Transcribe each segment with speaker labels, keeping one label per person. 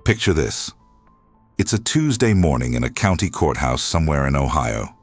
Speaker 1: Picture this. It's a Tuesday morning in a county courthouse somewhere in Ohio.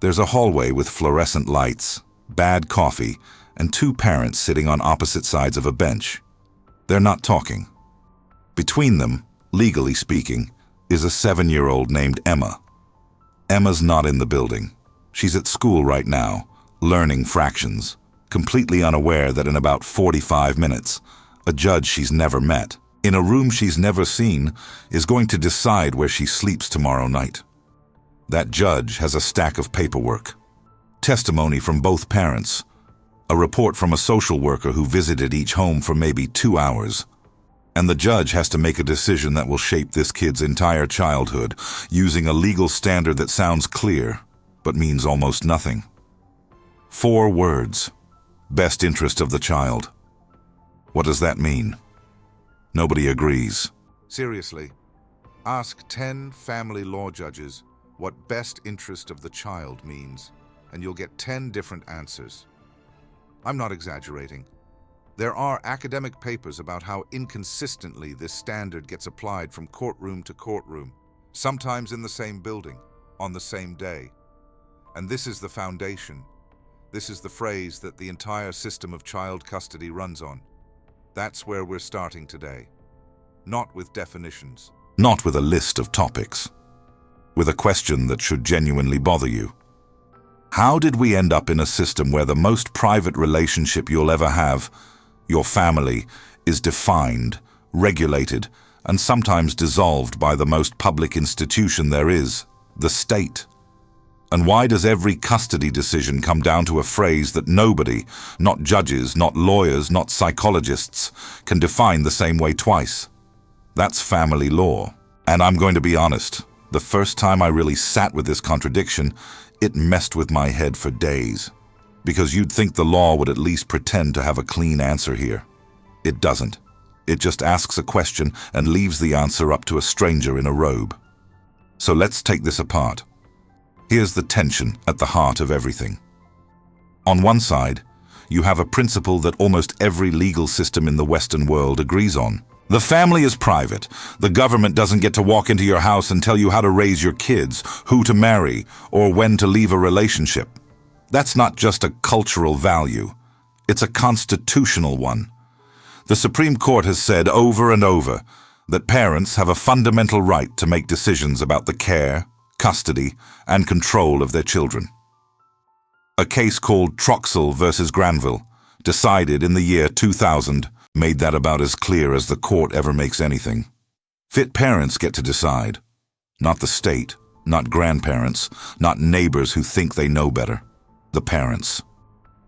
Speaker 1: There's a hallway with fluorescent lights, bad coffee, and two parents sitting on opposite sides of a bench. They're not talking. Between them, legally speaking, is a 7-year-old named Emma. Emma's not in the building. She's at school right now, learning fractions, completely unaware that in about 45 minutes, a judge she's never met, in a room she's never seen, is going to decide where she sleeps tomorrow night. That judge has a stack of paperwork, testimony from both parents, a report from a social worker who visited each home for maybe 2 hours, and the judge has to make a decision that will shape this kid's entire childhood using a legal standard that sounds clear but means almost nothing. 4 words. Best interest of the child. What does that mean? Nobody agrees. Seriously, ask 10 family law judges what best interest of the child means, and you'll get 10 different answers. I'm not exaggerating. There are academic papers about how inconsistently this standard gets applied from courtroom to courtroom, sometimes in the same building, on the same day. And this is the foundation. This is the phrase that the entire system of child custody runs on. That's where we're starting today. Not with definitions. Not with a list of topics. With a question that should genuinely bother you. How did we end up in a system where the most private relationship you'll ever have, your family, is defined, regulated, and sometimes dissolved by the most public institution there is, the state? And why does every custody decision come down to a phrase that nobody, not judges, not lawyers, not psychologists, can define the same way twice? That's family law. And I'm going to be honest, the first time I really sat with this contradiction, it messed with my head for days. Because you'd think the law would at least pretend to have a clean answer here. It doesn't. It just asks a question and leaves the answer up to a stranger in a robe. So let's take this apart. Here's the tension at the heart of everything. On one side, you have a principle that almost every legal system in the Western world agrees on. The family is private. The government doesn't get to walk into your house and tell you how to raise your kids, who to marry, or when to leave a relationship. That's not just a cultural value. It's a constitutional one. The Supreme Court has said over and over that parents have a fundamental right to make decisions about the care, custody, and control of their children. A case called Troxell versus Granville, decided in the year 2000, made that about as clear as the court ever makes anything. Fit parents get to decide. Not the state, not grandparents, not neighbors who think they know better. The parents.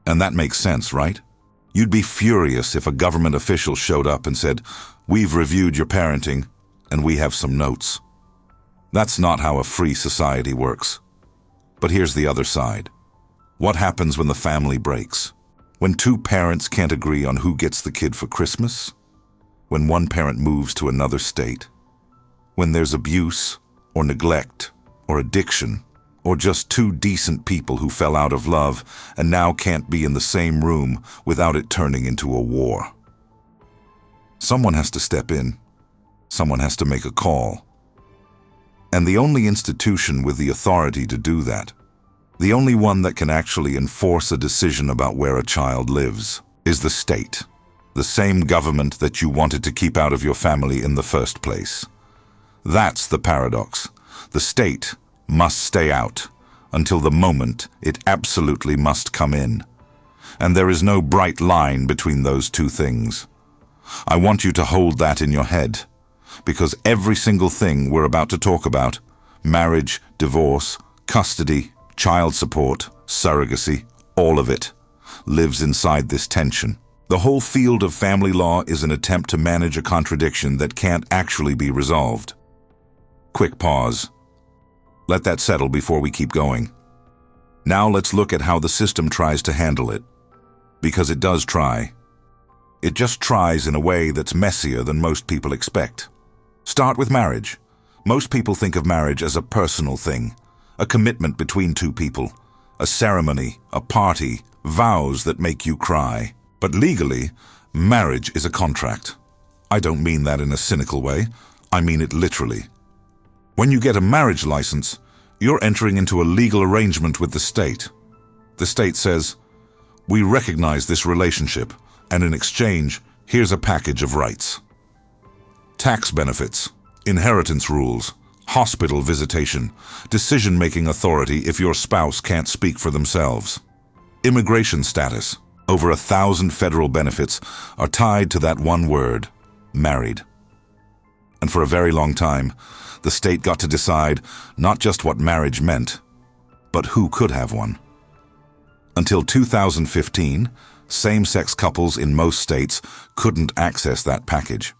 Speaker 1: And that makes sense, right? You'd be furious if a government official showed up and said, "We've reviewed your parenting, and we have some notes." That's not how a free society works. But here's the other side. What happens when the family breaks? When 2 parents can't agree on who gets the kid for Christmas? When one parent moves to another state? When there's abuse, or neglect, or addiction, or just 2 decent people who fell out of love and now can't be in the same room without it turning into a war? Someone has to step in. Someone has to make a call. And the only institution with the authority to do that, the only one that can actually enforce a decision about where a child lives, is the state, the same government that you wanted to keep out of your family in the first place. That's the paradox. The state must stay out until the moment it absolutely must come in. And there is no bright line between those 2 things. I want you to hold that in your head, because every single thing we're about to talk about, marriage, divorce, custody, child support, surrogacy, all of it, lives inside this tension. The whole field of family law is an attempt to manage a contradiction that can't actually be resolved. Quick pause. Let that settle before we keep going. Now let's look at how the system tries to handle it. Because it does try. It just tries in a way that's messier than most people expect. Start with marriage. Most people think of marriage as a personal thing, a commitment between 2 people, a ceremony, a party, vows that make you cry. But legally, marriage is a contract. I don't mean that in a cynical way. I mean it literally. When you get a marriage license, you're entering into a legal arrangement with the state. The state says, "We recognize this relationship, and in exchange, here's a package of rights." Tax benefits, inheritance rules, hospital visitation, decision-making authority if your spouse can't speak for themselves. Immigration status, over 1,000 federal benefits are tied to that one word, married. And for a very long time, the state got to decide not just what marriage meant, but who could have one. Until 2015, same-sex couples in most states couldn't access that package.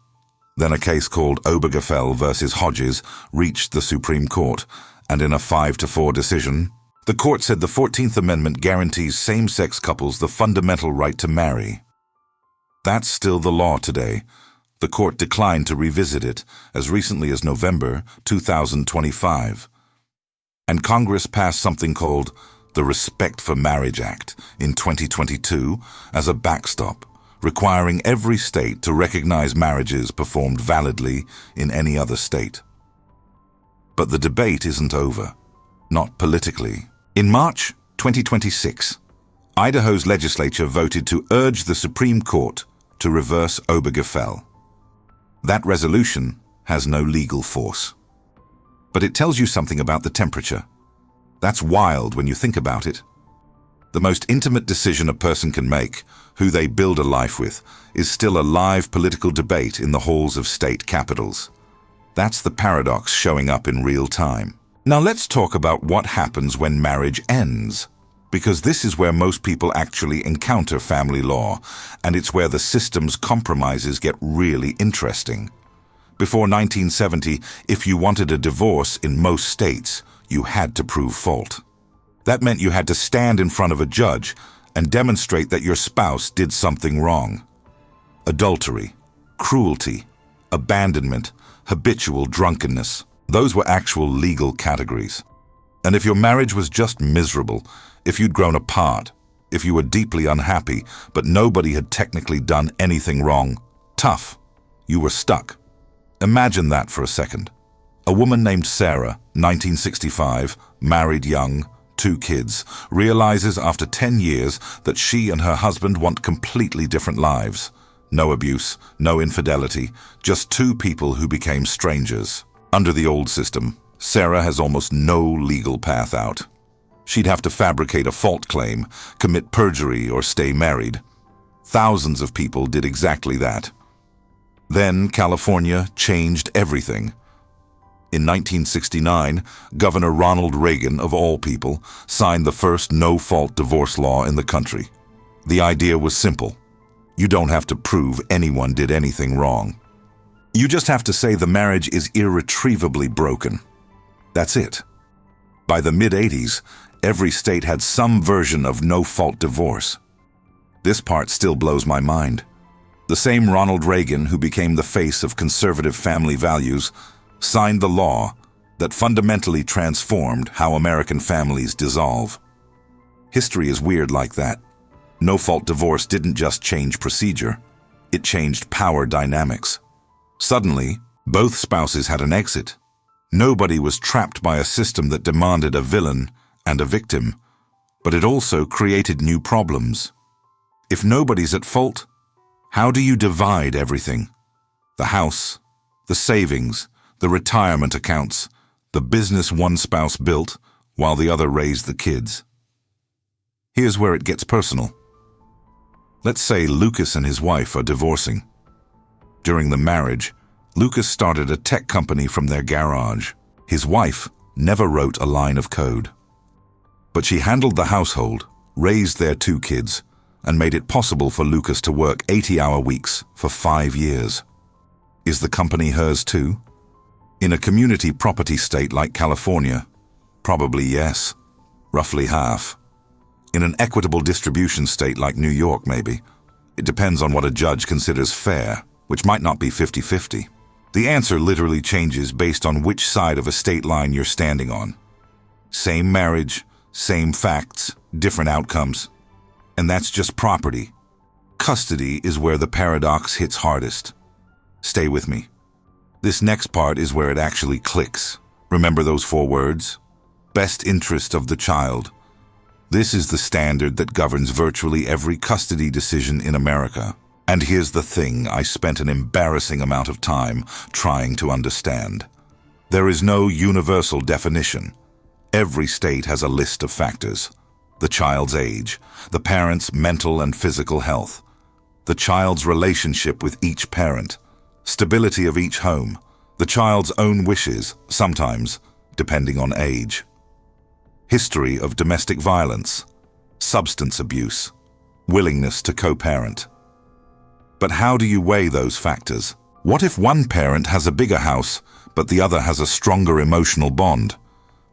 Speaker 1: Then a case called Obergefell versus Hodges reached the Supreme Court, and in a 5-4 decision, the court said the 14th Amendment guarantees same-sex couples the fundamental right to marry. That's still the law today. The court declined to revisit it as recently as November 2025. And Congress passed something called the Respect for Marriage Act in 2022 as a backstop, requiring every state to recognize marriages performed validly in any other state. But the debate isn't over, not politically. In March 2026, Idaho's legislature voted to urge the Supreme Court to reverse Obergefell. That resolution has no legal force. But it tells you something about the temperature. That's wild when you think about it. The most intimate decision a person can make, who they build a life with, is still a live political debate in the halls of state capitals. That's the paradox showing up in real time. Now let's talk about what happens when marriage ends, because this is where most people actually encounter family law, and it's where the system's compromises get really interesting. Before 1970, if you wanted a divorce in most states, you had to prove fault. That meant you had to stand in front of a judge and demonstrate that your spouse did something wrong. Adultery, cruelty, abandonment, habitual drunkenness. Those were actual legal categories. And if your marriage was just miserable, if you'd grown apart, if you were deeply unhappy, but nobody had technically done anything wrong, tough, you were stuck. Imagine that for a second. A woman named Sarah, 1965, married young, 2 kids, realizes after 10 years that she and her husband want completely different lives. No abuse, no infidelity, just 2 people who became strangers. Under the old system, Sarah has almost no legal path out. She'd have to fabricate a fault claim, commit perjury, or stay married. Thousands of people did exactly that. Then California changed everything. In 1969, Governor Ronald Reagan, of all people, signed the first no-fault divorce law in the country. The idea was simple. You don't have to prove anyone did anything wrong. You just have to say the marriage is irretrievably broken. That's it. By the mid-'80s, every state had some version of no-fault divorce. This part still blows my mind. The same Ronald Reagan who became the face of conservative family values signed the law that fundamentally transformed how American families dissolve. History is weird like that. No-fault divorce didn't just change procedure, it changed power dynamics. Suddenly, both spouses had an exit. Nobody was trapped by a system that demanded a villain and a victim, but it also created new problems. If nobody's at fault, how do you divide everything? The house, the savings, the retirement accounts, the business one spouse built while the other raised the kids. Here's where it gets personal. Let's say Lucas and his wife are divorcing. During the marriage, Lucas started a tech company from their garage. His wife never wrote a line of code. But she handled the household, raised their 2 kids, and made it possible for Lucas to work 80-hour weeks for 5 years. Is the company hers too? In a community property state like California, probably yes, roughly half. In an equitable distribution state like New York, maybe. It depends on what a judge considers fair, which might not be 50-50. The answer literally changes based on which side of a state line you're standing on. Same marriage, same facts, different outcomes. And that's just property. Custody is where the paradox hits hardest. Stay with me. This next part is where it actually clicks. Remember those 4 words? Best interest of the child. This is the standard that governs virtually every custody decision in America. And here's the thing I spent an embarrassing amount of time trying to understand. There is no universal definition. Every state has a list of factors. The child's age, the parent's mental and physical health, the child's relationship with each parent, stability of each home, the child's own wishes, sometimes depending on age, history of domestic violence, substance abuse, willingness to co-parent. But how do you weigh those factors? What if one parent has a bigger house, but the other has a stronger emotional bond?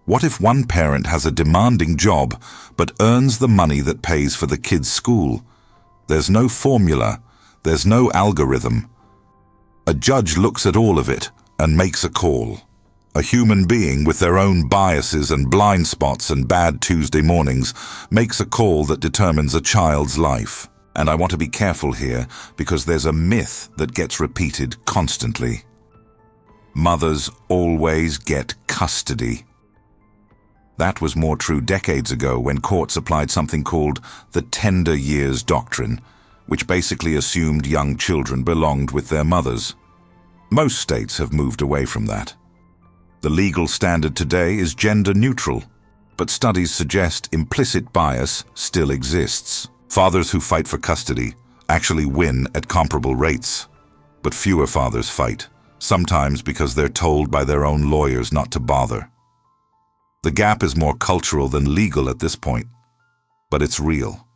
Speaker 1: What if one parent has a demanding job, but earns the money that pays for the kid's school? There's no formula, there's no algorithm. A judge looks at all of it and makes a call. A human being with their own biases and blind spots and bad Tuesday mornings makes a call that determines a child's life. And I want to be careful here because there's a myth that gets repeated constantly. Mothers always get custody. That was more true decades ago when courts applied something called the tender years doctrine, which basically assumed young children belonged with their mothers. Most states have moved away from that. The legal standard today is gender neutral, but studies suggest implicit bias still exists. Fathers who fight for custody actually win at comparable rates, but fewer fathers fight, sometimes because they're told by their own lawyers not to bother. The gap is more cultural than legal at this point, but it's real.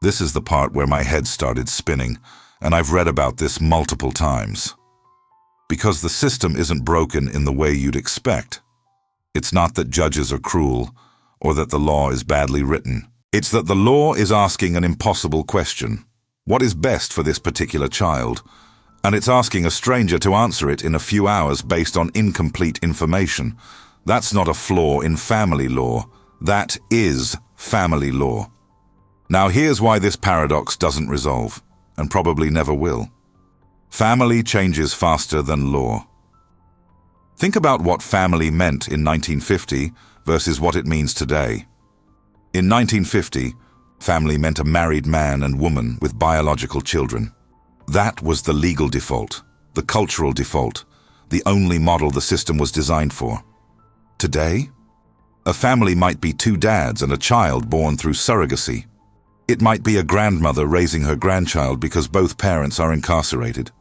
Speaker 1: This is the part where my head started spinning, and I've read about this multiple times. Because the system isn't broken in the way you'd expect. It's not that judges are cruel or that the law is badly written. It's that the law is asking an impossible question. What is best for this particular child? And it's asking a stranger to answer it in a few hours based on incomplete information. That's not a flaw in family law. That is family law. Now here's why this paradox doesn't resolve, and probably never will. Family changes faster than law. Think about what family meant in 1950 versus what it means today. In 1950, family meant a married man and woman with biological children. That was the legal default, the cultural default, the only model the system was designed for. Today, a family might be 2 dads and a child born through surrogacy. It might be a grandmother raising her grandchild because both parents are incarcerated.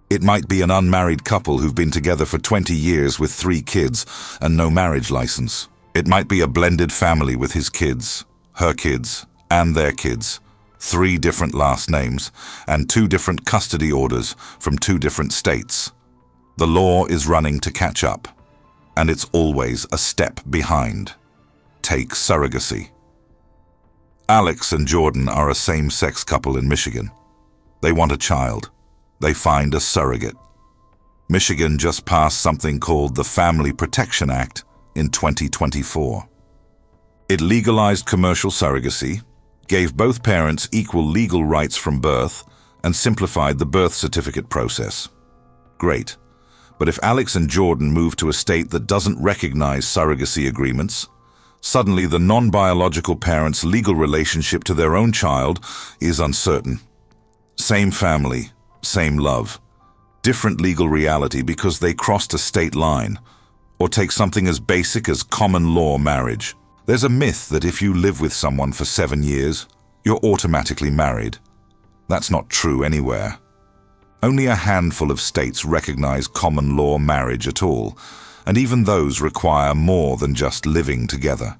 Speaker 1: It might be an unmarried couple who've been together for 20 years with 3 kids and no marriage license. It might be a blended family with his kids, her kids, and their kids, 3 different last names, and 2 different custody orders from 2 different states. The law is running to catch up, and it's always a step behind. Take surrogacy. Alex and Jordan are a same-sex couple in Michigan. They want a child. They find a surrogate. Michigan just passed something called the Family Protection Act in 2024. It legalized commercial surrogacy, gave both parents equal legal rights from birth, and simplified the birth certificate process. Great. But if Alex and Jordan move to a state that doesn't recognize surrogacy agreements, suddenly the non-biological parent's legal relationship to their own child is uncertain. Same family, same love. Different legal reality because they crossed a state line. Or take something as basic as common law marriage. There's a myth that if you live with someone for 7 years, you're automatically married. That's not true anywhere. Only a handful of states recognize common law marriage at all, and even those require more than just living together.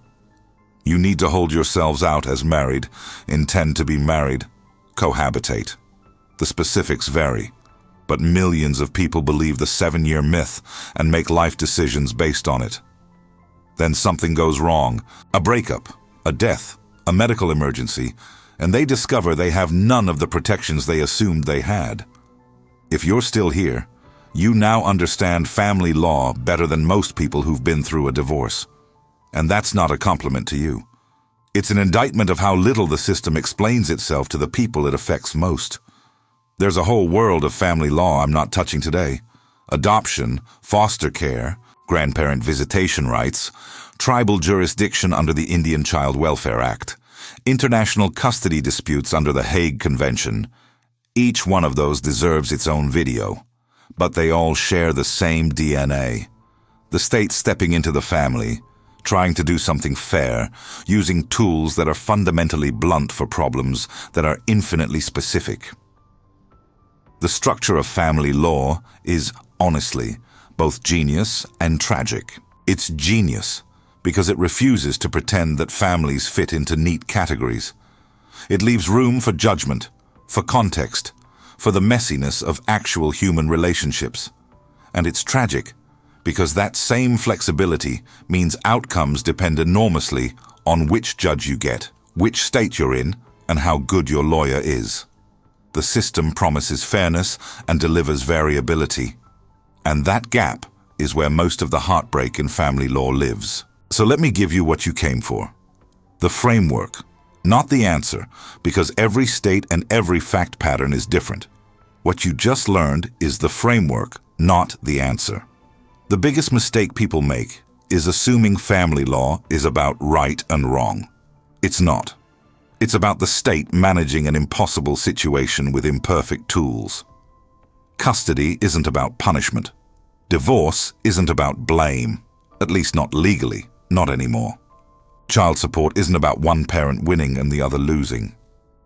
Speaker 1: You need to hold yourselves out as married, intend to be married, cohabitate. The specifics vary. But millions of people believe the 7-year myth and make life decisions based on it. Then something goes wrong, a breakup, a death, a medical emergency, and they discover they have none of the protections they assumed they had. If you're still here, you now understand family law better than most people who've been through a divorce. And that's not a compliment to you. It's an indictment of how little the system explains itself to the people it affects most. There's a whole world of family law I'm not touching today. adoption, foster care, grandparent visitation rights, tribal jurisdiction under the Indian Child Welfare Act, international custody disputes under the Hague Convention. Each one of those deserves its own video, but they all share the same DNA. The state stepping into the family, trying to do something fair, using tools that are fundamentally blunt for problems that are infinitely specific. The structure of family law is, honestly, both genius and tragic. It's genius because it refuses to pretend that families fit into neat categories. It leaves room for judgment, for context, for the messiness of actual human relationships. And it's tragic because that same flexibility means outcomes depend enormously on which judge you get, which state you're in, and how good your lawyer is. The system promises fairness and delivers variability. And that gap is where most of the heartbreak in family law lives. So let me give you what you came for. The framework, not the answer, because every state and every fact pattern is different. What you just learned is the framework, not the answer. The biggest mistake people make is assuming family law is about right and wrong. It's not. It's about the state managing an impossible situation with imperfect tools. Custody isn't about punishment. Divorce isn't about blame, at least not legally, not anymore. Child support isn't about one parent winning and the other losing.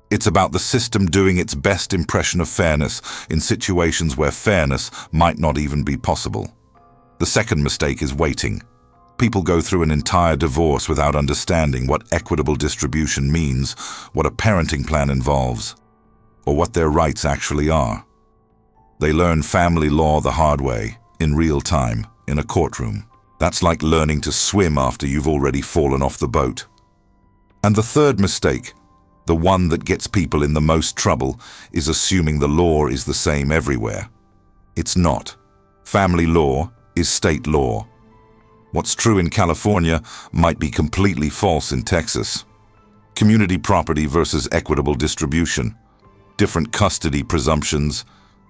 Speaker 1: It's about the system doing its best impression of fairness in situations where fairness might not even be possible. The second mistake is waiting. People go through an entire divorce without understanding what equitable distribution means, what a parenting plan involves, or what their rights actually are. They learn family law the hard way, in real time, in a courtroom. That's like learning to swim after you've already fallen off the boat. And the third mistake, the one that gets people in the most trouble, is assuming the law is the same everywhere. It's not. Family law is state law. What's true in California might be completely false in Texas. Community property versus equitable distribution, different custody presumptions,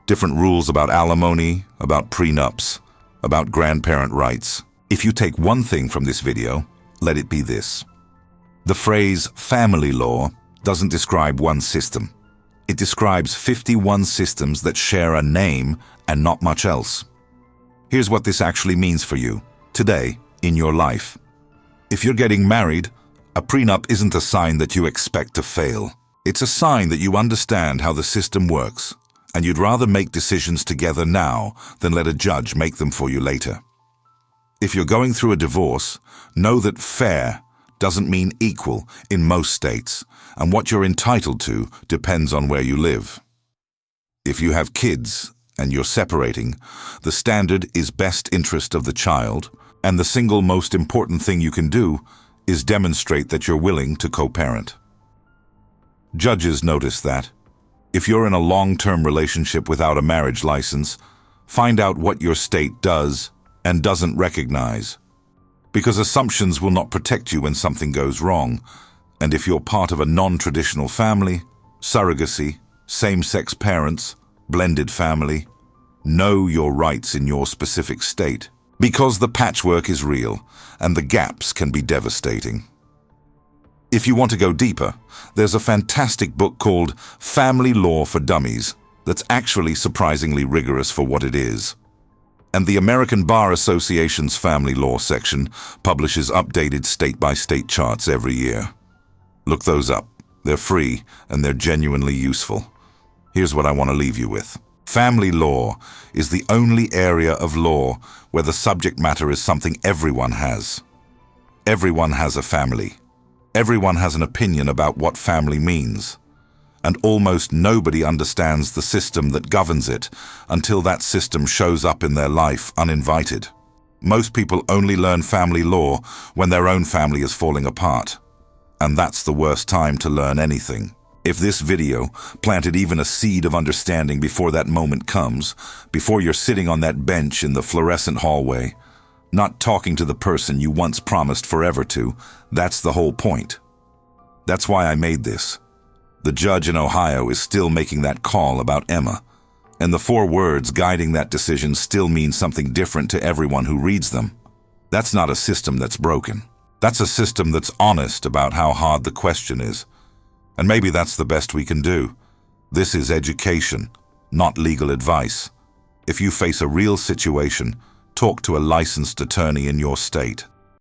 Speaker 1: different rules about alimony, about prenups, about grandparent rights. If you take one thing from this video, let it be this. The phrase family law doesn't describe one system. It describes 51 systems that share a name and not much else. Here's what this actually means for you, today, in your life. If you're getting married, a prenup isn't a sign that you expect to fail. It's a sign that you understand how the system works, and you'd rather make decisions together now than let a judge make them for you later. If you're going through a divorce, know that fair doesn't mean equal in most states, and what you're entitled to depends on where you live. If you have kids and you're separating, the standard is best interest of the child, and the single most important thing you can do is demonstrate that you're willing to co-parent. Judges notice that. If you're in a long-term relationship without a marriage license, find out what your state does and doesn't recognize. Because assumptions will not protect you when something goes wrong, and if you're part of a non-traditional family, surrogacy, same-sex parents, blended family, know your rights in your specific state. Because the patchwork is real, and the gaps can be devastating. If you want to go deeper, there's a fantastic book called Family Law for Dummies that's actually surprisingly rigorous for what it is. And the American Bar Association's Family Law section publishes updated state-by-state charts every year. Look those up. They're free, and they're genuinely useful. Here's what I want to leave you with. Family law is the only area of law where the subject matter is something everyone has. Everyone has a family. Everyone has an opinion about what family means. And almost nobody understands the system that governs it until that system shows up in their life uninvited. Most people only learn family law when their own family is falling apart. And that's the worst time to learn anything. If this video planted even a seed of understanding before that moment comes, before you're sitting on that bench in the fluorescent hallway, not talking to the person you once promised forever to, that's the whole point. That's why I made this. The judge in Ohio is still making that call about Emma. And the 4 words guiding that decision still mean something different to everyone who reads them. That's not a system that's broken. That's a system that's honest about how hard the question is. And maybe that's the best we can do. This is education, not legal advice. If you face a real situation, talk to a licensed attorney in your state.